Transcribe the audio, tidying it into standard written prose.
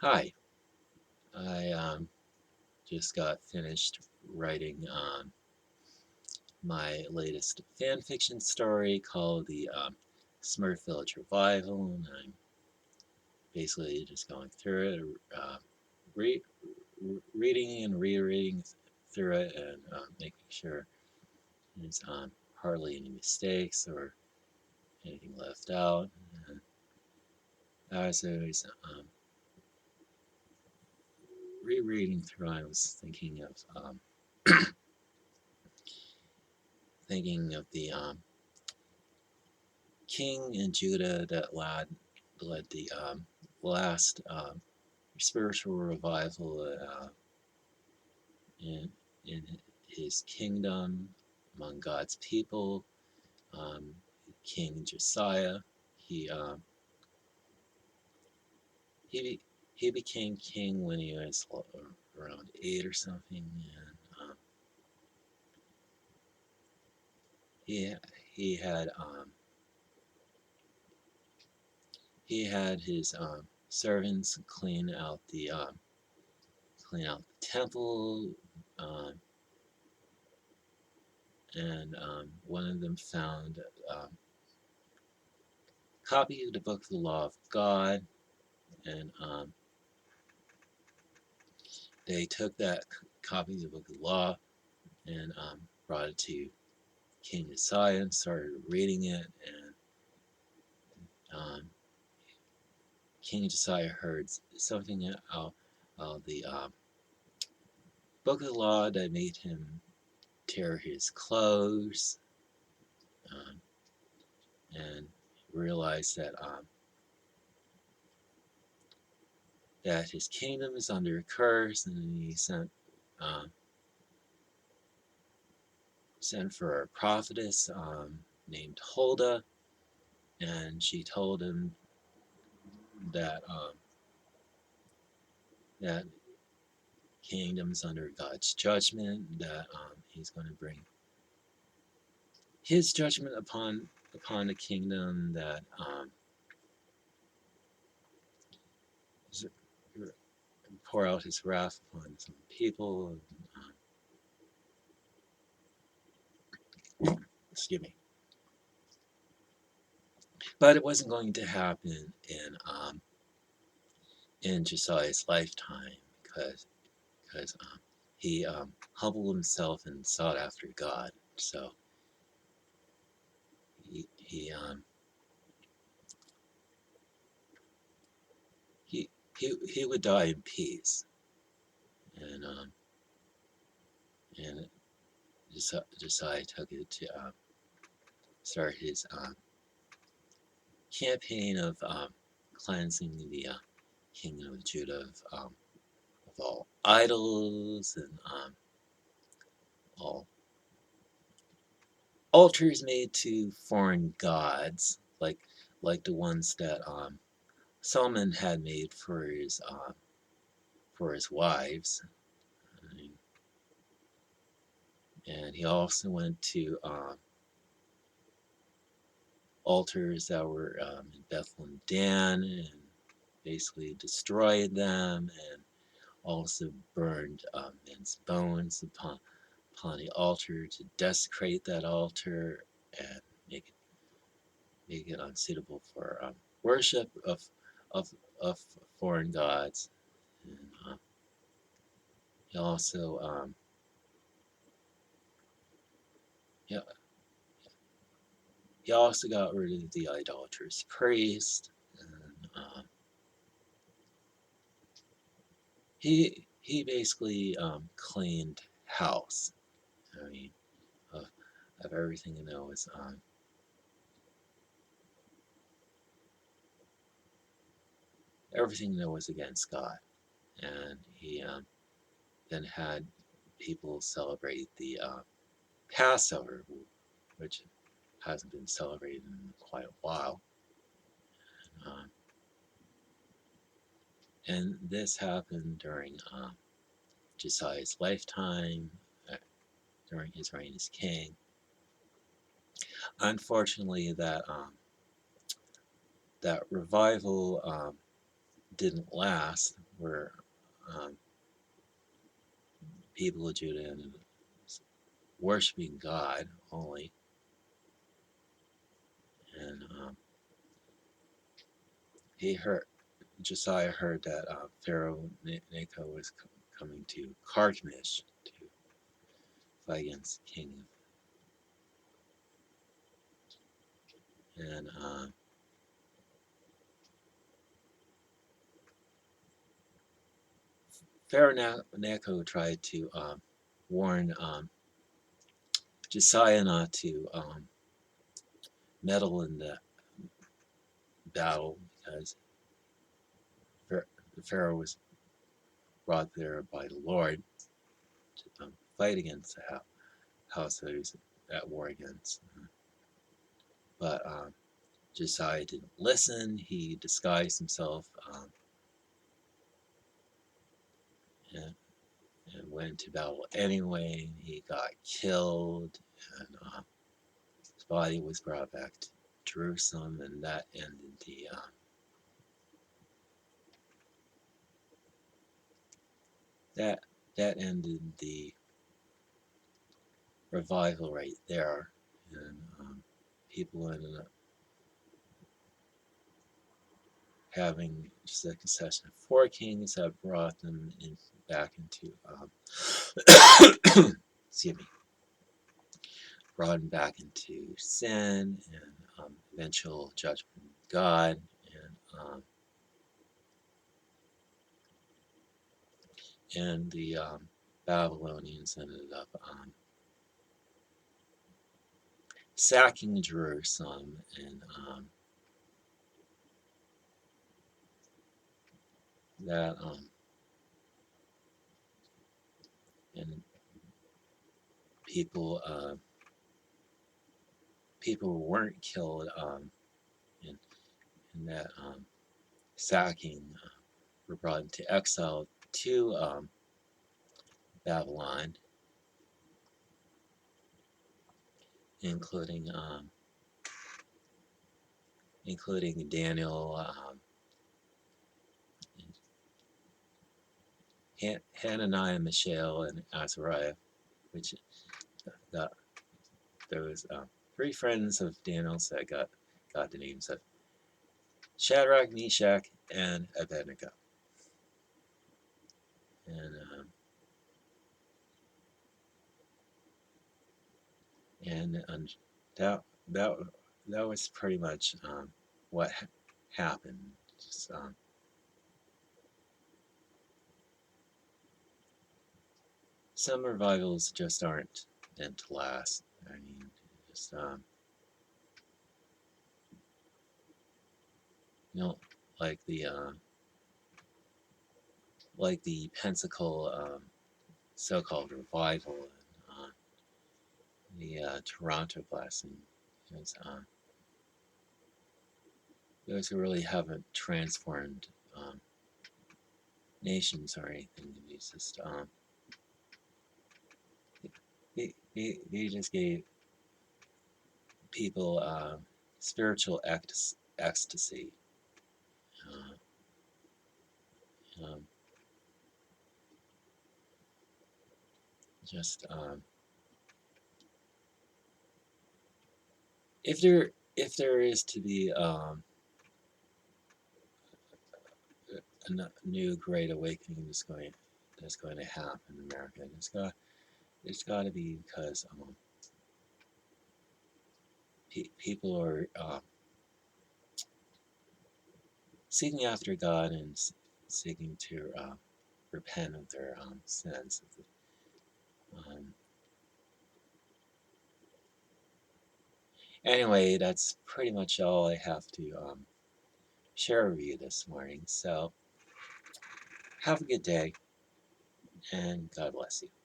Hi, I just got finished writing my latest fan fiction story called the Smurf Village Revival, and I'm basically just going through it, re- reading and rereading through it, and making sure there's hardly any mistakes or anything left out. And as I was rereading through, I was thinking of the king in Judah that led the last spiritual revival in in his kingdom among God's people. Um, King Josiah, he he he became king when he was around 8 or something, and he he had he had his servants clean out the temple, um, and one of them found a copy of the Book of the Law of God, and they took that copy of the Book of the Law and brought it to King Josiah and started reading it, and um, King Josiah heard something out of the Book of the Law that made him tear his clothes, um, and realized that his kingdom is under a curse, and he um, sent for a prophetess named Huldah, and she told him that that kingdom's under God's judgment, that He's going to bring His judgment upon the kingdom, that pour out His wrath upon some people. Excuse me, but it wasn't going to happen in Josiah's lifetime because he humbled himself and sought after God. So he he um, he, he would die in peace, and and Josiah took it to start his campaign of cleansing the kingdom of Judah of all idols and all altars made to foreign gods, like the ones that Solomon had made for his wives. And he also went to altars that were in Bethel and Dan, and basically destroyed them, and also burned men's bones upon the altar to desecrate that altar and make it unsuitable for worship of of foreign gods. And he also he, he also got rid of the idolatrous priest, and he basically cleaned house. I mean, of, of everything that was everything that was against God, and he then had people celebrate the Passover, which hasn't been celebrated in quite a while. Um, and this happened during Josiah's lifetime, uh, during his reign as king. Unfortunately, that revival didn't last, where um, people of Judah ended up worshiping God only, and he heard Josiah heard that Pharaoh Necho was coming to Carchemish to fight against the king, and Pharaoh Necho tried to warn Josiah not to meddle in the battle because the Pharaoh was brought there by the Lord to fight against the house that he was at war against. But Josiah didn't listen. He disguised himself and, and went to battle anyway. He got killed, and his body was brought back to Jerusalem, and that that ended the revival right there, and people ended up having just a succession of four kings that brought them back into excuse me, brought them back into sin and eventual judgment of God, and the Babylonians ended up sacking Jerusalem, and that and people people weren't killed in, in that sacking, were brought into exile to Babylon, including including Daniel, Hananiah, Mishael, and Azariah, which got there was three friends of Daniel's that got the names of Shadrach, Meshach, and Abednego, and and that that that was pretty much what happened. Just, some revivals just aren't meant to last. I mean, just you know, like the Pensacola so-called revival and the Toronto blessing. Because those who really haven't transformed nations or anything. It's just he just gave people spiritual ecstasy. Uh, um, just if there is to be a new great awakening that's going to happen in America, it's got to be because people are seeking after God and seeking to repent of their sins. Um, anyway, that's pretty much all I have to share with you this morning. So have a good day, and God bless you.